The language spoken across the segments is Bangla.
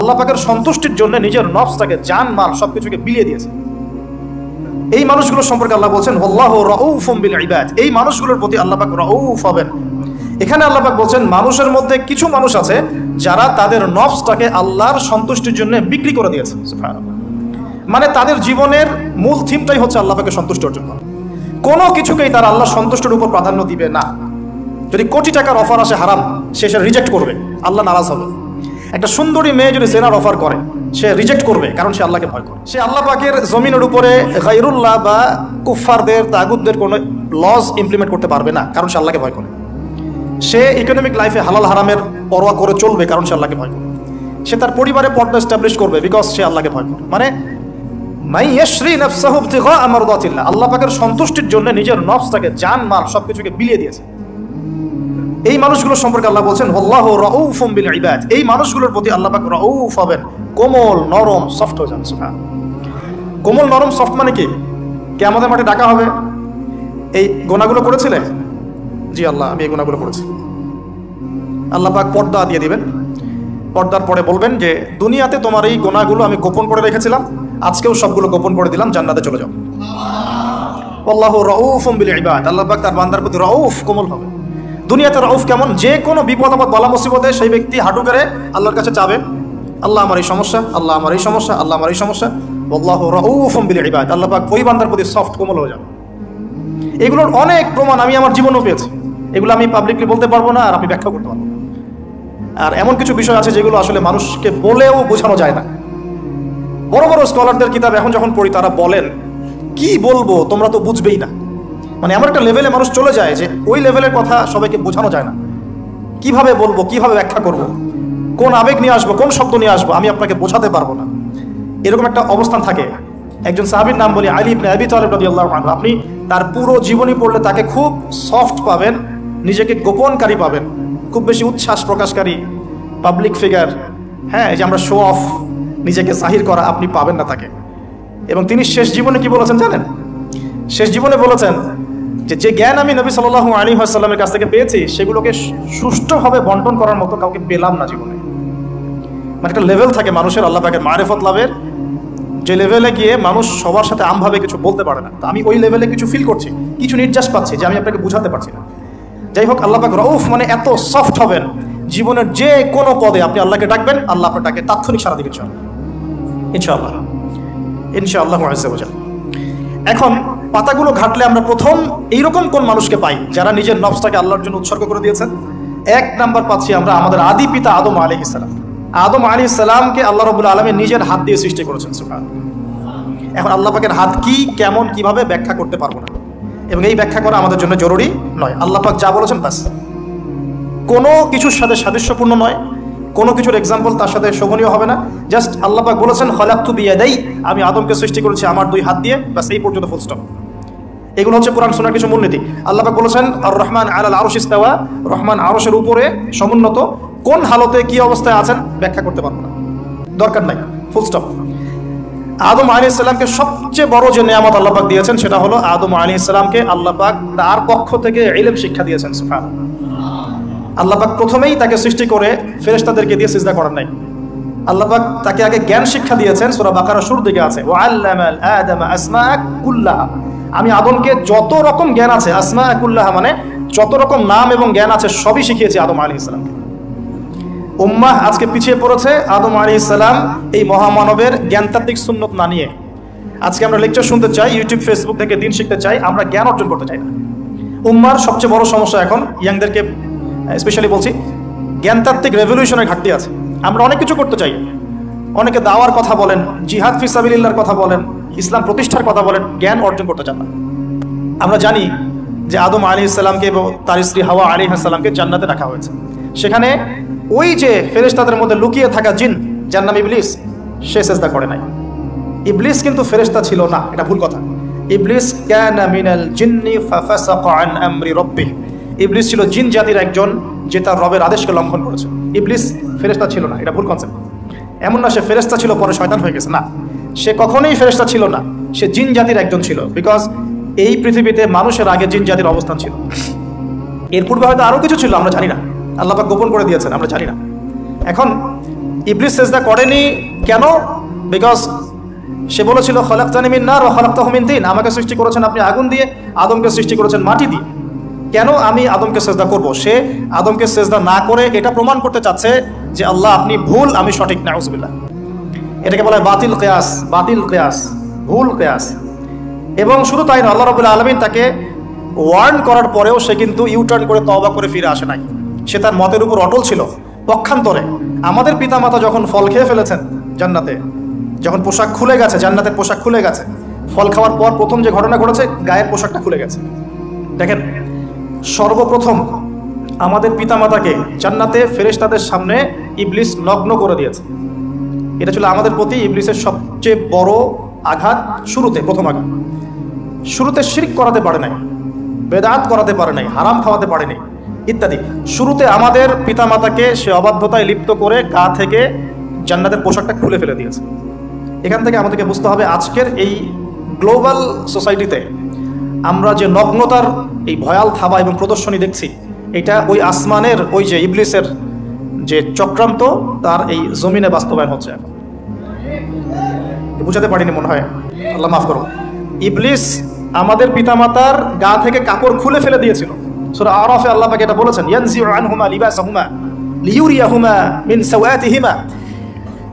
আল্লাহ পাকের সন্তুষ্টির জন্য নিজের নফসটাকে, জান মাল সবকিছুকে বিলিয়ে দিয়েছে। এই মানুষগুলোর সম্পর্কে আল্লাহ বলছেন আল্লাহু রাউফুম বিল ইবাদ, এই মানুষগুলোর প্রতি আল্লাহ পাক রাউফ হবেন। এখানে আল্লাহ পাক বলছেন মানুষের মধ্যে কিছু মানুষ আছে যারা তাদের নফসটাকে আল্লাহর সন্তুষ্টির জন্য বিক্রি করে দিয়েছে। সুবহানাল্লাহ। মানে তাদের জীবনের মূল থিমটাই হচ্ছে আল্লাহ পাকের সন্তুষ্টি অর্জন করা। কোনো কিছুকেই তারা আল্লাহ সন্তুষ্টির উপর প্রাধান্য দিবে না। যদি কোটি টাকার অফার আসে হারাম, সে রিজেক্ট করবে, আল্লাহ নারাজ হবে। একটা সুন্দরী মেয়ে যদি জেনার অফার করে, সে রিজেক্ট করবে, কারণ সে আল্লাহকে ভয় করে। সে আল্লাহ পাকের জমিনের উপরে গায়রুল্লাহ বা কুফফারদের, তাগুতদের কোনো লজ ইমপ্লিমেন্ট করতে পারবে না, কারণ সে আল্লাহকে ভয় করে। সে ইকোনমিক লাইফে হালাল হারামের পরোয়া করে চলবে, কারণ সে আল্লাহকে ভয় করে। সে তার পরিবারে পর্দা এস্টাবলিশ করবে, বিকজ সে আল্লাহকে ভয় করে। মানে মাই ইয়াশরি নাফসাহু ইবতিগা মারদাতিল্লাহ, আল্লাহ পাকের সন্তুষ্টির জন্য নিজের নফসটাকে, জান মাল সবকিছুকে বিলিয়ে দিয়েছে। এই মানুষগুলোর সম্পর্কে আল্লাহ বলছেন আল্লাহু রাউফুম বিল ইবাদ, এই মানুষগুলোর প্রতি আল্লাহ পাক রাউফ হবেন, কোমল নরম সফট হয়ে যান। সুবহানাল্লাহ। কোমল নরম সফট মানে কি? কিয়ামতের মাঠে ডাকা হবে, এই গুনাহগুলো করেছিলে? জি আল্লাহ, আমি এই গুনাহগুলো করেছি। আল্লাহ পাক পর্দা দিয়ে দিবেন। পর্দার পরে বলবেন যে দুনিয়াতে তোমার এই গুনাহগুলো আমি গোপন করে রেখেছিলাম, আজকেও সবগুলো গোপন করে দিলাম, জান্নাতে চলে যাও। আল্লাহু রাউফুম বিল ইবাদ, আল্লাহ পাক তার বান্দার প্রতি রাউফ, কোমল হবে। দুনিয়াতে রাউফ কেমন? যে কোনো বিপদ আপদ বালা মুসিবতে সেই ব্যক্তি হাঁটু করে আল্লাহর কাছে চাবে, আল্লাহ আমার এই সমস্যা, আল্লাহ আমার এই সমস্যা, আল্লাহ আমার এই সমস্যা। আল্লাহু রাউফুম বিল ইবাদ, আল্লাহ পাক ওই বান্দার প্রতি সফট, কোমল হয়ে যাবে। এগুলোর অনেক প্রমাণ আমি আমার জীবনেও পেয়েছি। এগুলো আমি পাবলিকলি বলতে পারবো না, আর আমি ব্যাখ্যা করতে পারবো না। আর এমন কিছু বিষয় আছে যেগুলো আসলে মানুষকে বলেও বোঝানো যায় না। বড় বড় স্কলারদের কিতাব এখন যখন পড়ি, তারা বলেন কি বলবো, তোমরা তো বুঝবেই না। মানে এমন একটা লেভেলে মানুষ চলে যায় যে ওই লেভেলের কথা সবাইকে বোঝানো যায় না। কিভাবে বলবো, কিভাবে ব্যাখ্যা করব, কোন আবেগ নিয়ে আসবো, কোন শব্দ নিয়ে আসবো, আমি আপনাকে বোঝাতে পারবো না। এরকম একটা অবস্থান থাকে। একজন সাহাবীর নাম বলি, আলী ইবনে আবি তালিব রাদিয়াল্লাহু আনহু। আপনি তার পুরো জীবনী পড়লে তাকে খুব সফট পাবেন, নিজেকে গোপনকারী পাবেন, খুব বেশি উচ্ছ্বাস প্রকাশকারী পাবলিক ফিগার, হ্যাঁ, এই যে আমরা শো অফ, নিজেকে জাহির করা, আপনি পাবেন না তাকে। এবং তিনি শেষ জীবনে কি বলেছেন জানেন? শেষ জীবনে বলেছেন যে জ্ঞান আমি নবী সাল্লাল্লাহু আলাইহি ওয়াসাল্লামের কাছ থেকে পেয়েছি, সেগুলোকে সুষ্ঠুভাবে বন্টন করার মতো কাউকে পেলাম না জীবনে। মানে একটা লেভেল থাকে মানুষের আল্লাহ পাকের মারিফত লাভের, যে লেভেলে গিয়ে মানুষ সবার সাথে আমভাবে কিছু বলতে পারে না। তো আমি ওই লেভেলে কিছু ফিল করছি, কিছু নির্যাস পাচ্ছি যে আমি আপনাকে বুঝাতে পারছি না। যাই হোক, আল্লাহ পাক রাউফ মানে এত সফট হবেন, জীবনের যে কোনো পদে আপনি আল্লাহকে ডাকবেন, আল্লাহ আপনাকে তাৎক্ষণিক সারা দিবেন ইনশাআল্লাহ, ইনশাআল্লাহ আযজা ওয়া জাল্লা। এখন পাতাগুলো ঘাটলে আমরা প্রথম এইরকম কোন মানুষকে পাই যারা নিজের নফসটাকে আল্লাহর জন্য উৎসর্গ করে দিয়েছেন? এক নাম্বার পাচ্ছি আমরা আমাদের আদি পিতা আদম আলাইহিস সালাম। আদম আলাইহিস সালামকে আল্লাহ রাব্বুল আলামিন নিজের হাত দিয়ে সৃষ্টি করেছেন। সুবহানাল্লাহ। এখন আল্লাহ পাকের হাত কি, কেমন, কিভাবে ব্যাখ্যা করতে পারবো না, এবং এই ব্যাখ্যা করা আমাদের জন্য জরুরি নয়। আল্লাহ পাক যা বলেছেন বাস, কোনো কিছুর সাথে সাদৃশ্যপূর্ণ নয়, কোনো কিছুর এক্সাম্পল তার সাথে শোভনীয় হবে না। জাস্ট আল্লাহ পাক বলেছেন খলাকতু বিয়াদাই, আমি আদমকে সৃষ্টি করেছি আমার দুই হাত দিয়ে, বাস, এই পর্যন্ত ফুল স্টপ। এগুলো হচ্ছে কোরআন সুন্নাহর কিছু মূলনীতি। আল্লাহ পাক বলেছেন আর রহমান আলাল আরশ ইস্তাওয়া, রহমান আরশের উপরে সমুন্নত। কোন হালতে কি অবস্থায় আছেন ব্যাখ্যা করতে পারবো না, দরকার নাই, ফুল স্টপ। আদম আলাইহিস সালামকে সবচেয়ে বড় যে নিয়ামত আল্লাহ পাক দিয়েছেন সেটা হলো আদম আলাইহিস সালামকে আল্লাহ পাক তার পক্ষ থেকে ইলম শিক্ষা দিয়েছেন। সুবহানাল্লাহ। আল্লাহ পাক প্রথমেই তাকে সৃষ্টি করে ফেরেশতাদেরকে দিয়ে সিজদা করার নাই। আল্লাহ পাক তাকে আগে জ্ঞান শিক্ষা দিয়েছেন। সূরা বাকারার শুরুর দিকে আছে ওয়া আল্লামাল আদামা আসমা কুল্লাহা, আমি আদমকে যত রকম জ্ঞান আছে, আসমা কুল্লাহা মানে যত রকম নাম এবং জ্ঞান আছে সবই শিখিয়েছি আদম আলাইহিস সালামকে। উম্মাহ আজকে পিছিয়ে পড়েছে আদম আলাইহিস সালাম এই মহামানবের জ্ঞানতাত্ত্বিক সুন্নত না নিয়ে। আজকে আমরা লেকচার শুনতে চাই, ইউটিউব ফেসবুক থেকে দিন শিখতে চাই, আমরা জ্ঞান অর্জন করতে চাই না। উম্মার সবচেয়ে বড় সমস্যা এখন, ইয়াংদেরকে স্পেশালি বলছি, জ্ঞানতাত্ত্বিক রেভলিউশনের ঘাটতি আছে। আমরা অনেক কিছু করতে চাই, অনেকে দাওয়ার কথা বলেন, জিহাদ ফি সাবিলিল্লাহর কথা বলেন, ইসলাম প্রতিষ্ঠার কথা বলেন, জ্ঞান অর্জন করতে চান না। আমরা জানি যে আদম আলাইহিস সালামকে এবং তার স্ত্রী হাওয়া আলাইহিস সালামকে জান্নাতে রাখা হয়েছে। সেখানে ওই যে ফেরেশতাদের মধ্যে লুকিয়ে থাকা জিন, যার নাম ইবলিস, সে সিজদা করে নাই। ইবলিস কিন্তু ফেরেশতা ছিল না, এটা ভুল কথা। ইবলিস কানা মিনাল জিন্নি ফাফাসাকা আন আমরি রাব্বিহ, ইবলিস ছিল জিন জাতির একজন যে তার রবের আদেশকে লঙ্ঘন করেছে। ইবলিস ফেরেশতা ছিল না, এটা ভুল কনসেপ্ট। এমন না সে ফেরেশতা ছিল পরে শয়তান হয়ে গেছে, না, সে কখনোই ফেরেশতা ছিল না, সে জিন জাতির একজন ছিল। বিকজ এই পৃথিবীতে মানুষের আগে জিন জাতির অবস্থান ছিল, এর পূর্বে হয়তো আরও কিছু ছিল, আমরা জানি না, আল্লাহ পাক গোপন করে দিয়েছেন, আমরা জানি না। এখন ইবলিস সেজদা করেনি কেন? বিকজ সে বলেছিল খলাকতানি মিন নার ওয়া খলাকতাহু মিন তিন, আমাকে সৃষ্টি করেছেন আপনি আগুন দিয়ে, আদমকে সৃষ্টি করেছেন মাটি দিয়ে, কেন আমি আদমকে সেজদা করব? সে আদমকে সেজদা না করে এটা প্রমাণ করতে চাচ্ছে যে আল্লাহ আপনি ভুল, আমি সঠিক। নাউজুবিল্লাহ। এটাকে বলা হয় বাতিল কিয়াস, বাতিল কিয়াস, ভুল কিয়াস। এবং শুধু তাই না, আল্লাহ রাব্বুল আলামিন তাকে ওয়ার্ন করার পরেও সে কিন্তু ইউটার্ন করে তওবা করে ফিরে আসে নাই। সে তার মতের উপর অটল ছিল। পক্ষান্তরে আমাদের পিতামাতা যখন ফল খেয়ে ফেলেছেন জান্নাতে, যখন পোশাক খুলে গেছে, জান্নাতের পোশাক খুলে গেছে, ফল খাওয়ার পর প্রথম যে ঘটনা ঘটেছে, গায়ের পোশাকটা খুলে গেছে। দেখেন, সর্বপ্রথম আমাদের পিতামাতাকে জান্নাতে ফেরেশতাদের সামনে ইবলিস নগ্ন করে দিয়েছে। এটা ছিল আমাদের প্রতি ইবলিসের সবচেয়ে বড় আঘাত। শুরুতে, প্রথম আঘাত। শুরুতে শিরক করাতে পারে নাই, বেদাত করাতে পারে নাই, হারাম খাওয়াতে পারে নাই ইত্যাদি। শুরুতে আমাদের পিতামাতাকে সে অবাধ্যতায় লিপ্ত করে গা থেকে জান্নাতের পোশাকটা খুলে ফেলে দিয়েছে। এখান থেকে আমাদেরকে বুঝতে হবে, আজকের এই গ্লোবাল সোসাইটিতে আমরা যে নগ্নতার এই ভয়াল থাবা এবং প্রদর্শনী দেখছি, এটা ওই আসমানের ওই যে ইবলিসের যে চক্রান্ত, তার এই জমিনে বাস্তবায়ন হচ্ছে। এখন বুঝাতে পারিনি মনে হয়, আল্লাহ মাফ করো। ইবলিস আমাদের পিতামাতার গা থেকে কাপড় খুলে ফেলে দিয়েছিল। সূরা আরাফে আল্লাহ পাক এটা বলেছেন, ইয়ানজিউ আনহুমা লিবাসাহুমা লিইউরিয়াহুমা মিন সাওয়াতিহিমা।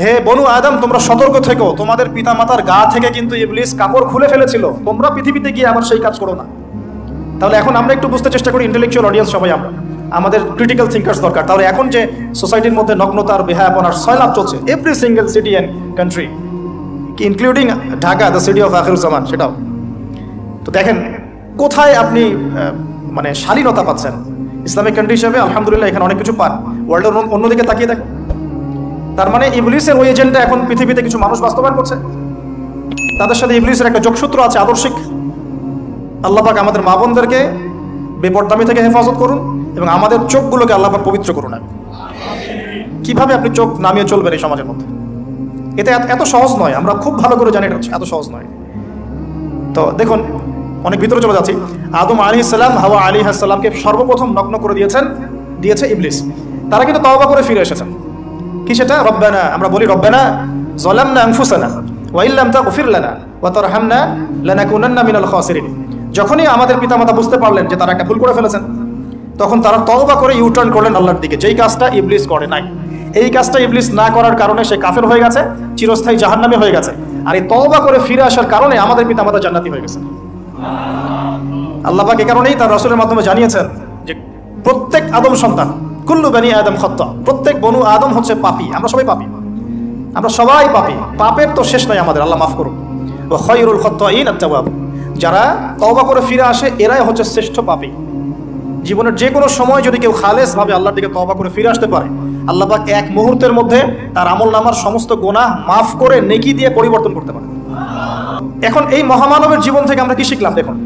হে বনু আদম, তোমরা সতর্ক থেকো, তোমাদের পিতামাতার গা থেকে কিন্তু ইবলিস কাপড় খুলে ফেলেছিল, তোমরা পৃথিবীতে গিয়ে আবার সেই কাজ করো না। তাহলে এখন আমরা একটু বুঝতে চেষ্টা করি, ইন্টেলেকচুয়াল অডিয়েন্স সবাই আমরা, আমাদের ক্রিটিক্যাল থিঙ্কার্স দরকার। তাহলে এখন যে সোসাইটির মধ্যে নগ্নতার, বেহায়াপনার সয়লাভ চলছে, every single city and country, including Dhaka, the city of Akhiruzzaman, সেটাও তো দেখেন কোথায় আপনি মানে শালীনতা পাচ্ছেন। ইসলামিক কান্ট্রি হিসাবে আলহামদুলিল্লাহ এখানে অনেক কিছু পান। ওয়ার্ল্ডের অন্যদিকে তাকিয়ে দেখেন, তার মানে ইবলিসের ওই এজেন্টটা এখন পৃথিবীতে কিছু মানুষ বাস্তবায়ন করছে, তাদের সাথে ইবলিসের একটা যোগসূত্র আছে আদর্শিক। আল্লাহ পাক আমাদের মা বোনদেরকে বেপরদামি থেকে হেফাজত করুন এবং আমাদের চোখগুলোকে আল্লাহ পাক পবিত্র করুন। কিভাবে আপনি চোখ নামিয়ে চলবেন এই সমাজের মধ্যে, এটা এত সহজ নয়। আমরা খুব ভালো করে জানি এটা এত সহজ নয়। তো দেখুন, অনেক ভিতরে চলে যাচ্ছি। আদম আলাইহিস সালাম, হাওয়া আলাইহিস সালামকে সর্বপ্রথম নগ্ন করে দিয়েছে ইবলিস। তারা কিন্তু তওবা করে ফিরে এসেছেন। কি সেটা? রব্বানা, আমরা বলি রব্বানা যালামনা আনফুসানা ওয়া ইল্লাম তাগফির লানা ওয়া তারহামনা লানাকুনান্না মিনাল খাসিরিন। যখনই আমাদের পিতামাতা বুঝতে পারলেন যে তারা একটা ভুল করে ফেলেছেন, তখন তারা তওবা করে ইউটার্ন করলেন আল্লাহর দিকে, যেই কাজটা ইবলিস করে নাই। এই কাজটা ইবলিস না করার কারণে সে কাফের হয়ে গেছে, চিরস্থায়ী জাহান্নামী হয়ে গেছে। আর এই তওবা করে ফিরে আসার কারণে আমাদের পিতামাতা জান্নাতি হয়ে গেছে। আল্লাহ পাক এই কারণেই তার রাসূলের মাধ্যমে জানিয়েছেন যে প্রত্যেক আদম সন্তান, কুল্লু বানি আদম খাত্তা, প্রত্যেক বনু আদম হচ্ছে পাপী। আমরা সবাই পাপী, আমরা সবাই পাপী। পাপের তো শেষ নাই আমাদের, আল্লাহ মাফ করুন। ওয়া খায়রুল খাত্তাইন আত-তাওয়াব, যারা তওবা করে ফিরে আসে এরাই হচ্ছে শ্রেষ্ঠ পাপী। জীবনের যে কোনো সময় যদি কেউ খালেস ভাবে আল্লাহর দিকে তওবা করে ফিরে আসতে পারে, আল্লাহ পাক এক মুহূর্তের মধ্যে তার আমলনামার সমস্ত গুনাহ মাফ করে নেকি দিয়ে পরিবর্তন করতে পারে। এখন এই মহামানবের জীবন থেকে আমরা কি শিখলাম? দেখুন,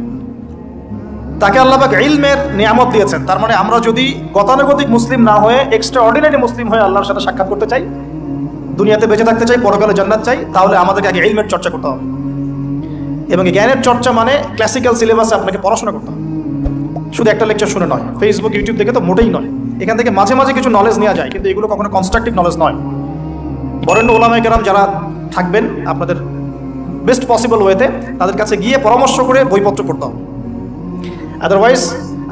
তাকে আল্লাহ পাক ইলমের নিয়ামত দিয়েছেন। তার মানে আমরা যদি গতানুগতিক মুসলিম না হয়ে এক্সট্রা অর্ডিনারি মুসলিম হয়ে আল্লাহর সাথে সাক্ষাৎ করতে চাই, দুনিয়াতে বেঁচে থাকতে চাই, পরকালে জান্নাত চাই, তাহলে আমাদেরকে আগে ইলমের চর্চা করতে হবে। এবং জ্ঞানের চর্চা মানে ক্লাসিক্যাল সিলেবাসে আপনাকে পড়াশোনা করতে হবে, শুধু একটা লেকচার শুনে নয়, ফেসবুক ইউটিউব দেখে তো মোটেই নয়। এখান থেকে মাঝে মাঝে কিছু নলেজ নেওয়া যায়, কিন্তু এগুলো কখনো কনস্ট্রাকটিভ নলেজ নয়। বরেণ্য ওলামায়ে কেরাম যারা থাকবেন আপনাদের বেস্ট পসিবল ওয়েতে, তাদের কাছে গিয়ে পরামর্শ করে বইপত্র পড়তে হবে। আদারওয়াইজ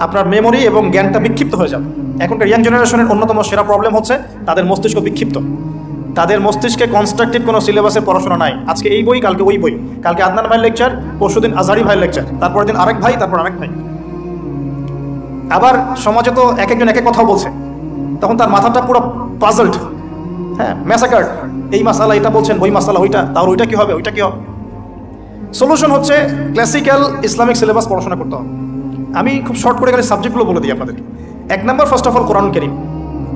আপনার মেমোরি এবং জ্ঞানটা বিক্ষিপ্ত হয়ে যাবে। এখনকার ইয়াং জেনারেশনের অন্যতম সেরা প্রবলেম হচ্ছে তাদের মস্তিষ্ক বিক্ষিপ্ত। তাদের মস্তিষ্কে কনস্ট্রাকটিভ কোনো সিলেবাসের পড়াশোনা নাই। আজকে এই বই, কালকে ওই বই, কালকে আদনান ভাইয়ের লেকচার, পরশুদিন আজহারি ভাইয়ের লেকচার, তারপরের দিন আরেক ভাই, তারপর আরেক ভাই। আবার সমাজে তো এক একজন এক এক কথা বলছে, তখন তার মাথাটা পুরো পাজলড, হ্যাঁ, ম্যাসাকার্ড। এই মাসালা এটা বলছেন, ওই মাসালা ওইটা, তার ওইটা কি হবে, ওইটা কি হবে। সলিউশন হচ্ছে ক্লাসিক্যাল ইসলামিক সিলেবাস পড়াশোনা করতে হবে। আমি খুব শর্ট করে গেলে সাবজেক্টগুলো বলে দিই আপনাদেরকে। 1 নম্বর, ফার্স্ট অফ অল কোরআনুল কারীম।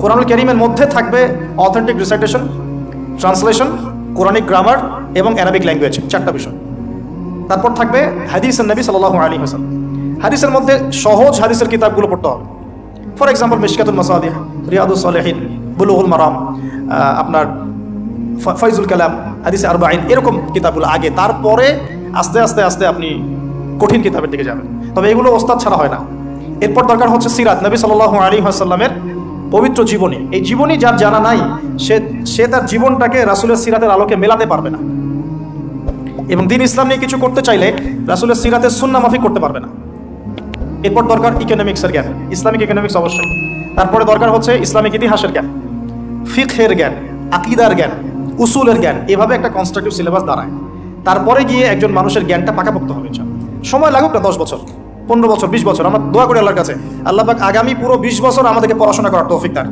কোরআনুল কারীমের মধ্যে থাকবে authentic recitation, translation, Quranic grammar এবং অ্যারাবিক ল্যাঙ্গুয়েজ, 4টা বিষয়। তারপর থাকবে হাদিসের নবী সাল্লাল্লাহু আলাইহি ওয়াসাল্লাম। হাদিসের মধ্যে সহজ হাদিসের কিতাবগুলো পড়তে হবে। ফর এক্সাম্পল মিশকাতুল মাসাবিহ, রিয়াদুস সালিহিন, বুলুগুল মারাম, আপনার ফাইজুল কালাম, হাদিস আরবাঈন, এরকম কিতাবগুলো আগে, তারপরে আস্তে আস্তে আস্তে আপনি কঠিন কিতাবের দিকে যাবেন। তবে এগুলো ওস্তাদ ছাড়া হয় না। এরপর দরকার হচ্ছে সিরাত, নবী সাল্লাল্লাহু আলাইহি ওয়াসাল্লামের পবিত্র জীবনী, এই জীবনী যার জানা নাই সে তার জীবনটাকে রাসূলের সিরাতের আলোকে মেলাতে পারবে না, এবং দিন ইসলাম নিয়ে কিছু করতে চাইলে রাসূলের সিরাতের সুন্নাহ মাফিক করতে পারবে না। এরপর দরকার ইকোনমিক্সের জ্ঞান, ইসলামিক ইকোনমিক্স অবশ্যই। তারপরে দরকার হচ্ছে ইসলামিক ইতিহাসের জ্ঞান, ফিকহের জ্ঞান, আকীদার জ্ঞান, উসুলের জ্ঞান। এভাবে একটা কনস্ট্রাকটিভ সিলেবাস দাঁড়ায়। তারপরে গিয়ে একজন মানুষের জ্ঞানটা পাকাপোক্ত হবে। সময় লাগুক না, 10 বছর, 15 বছর, 20 বছর। আমরা দোয়া করি আল্লাহর কাছে, আল্লাহ পাক আগামী পুরো 20 বছর আমাদেরকে পড়াশোনা করার তৌফিক দান।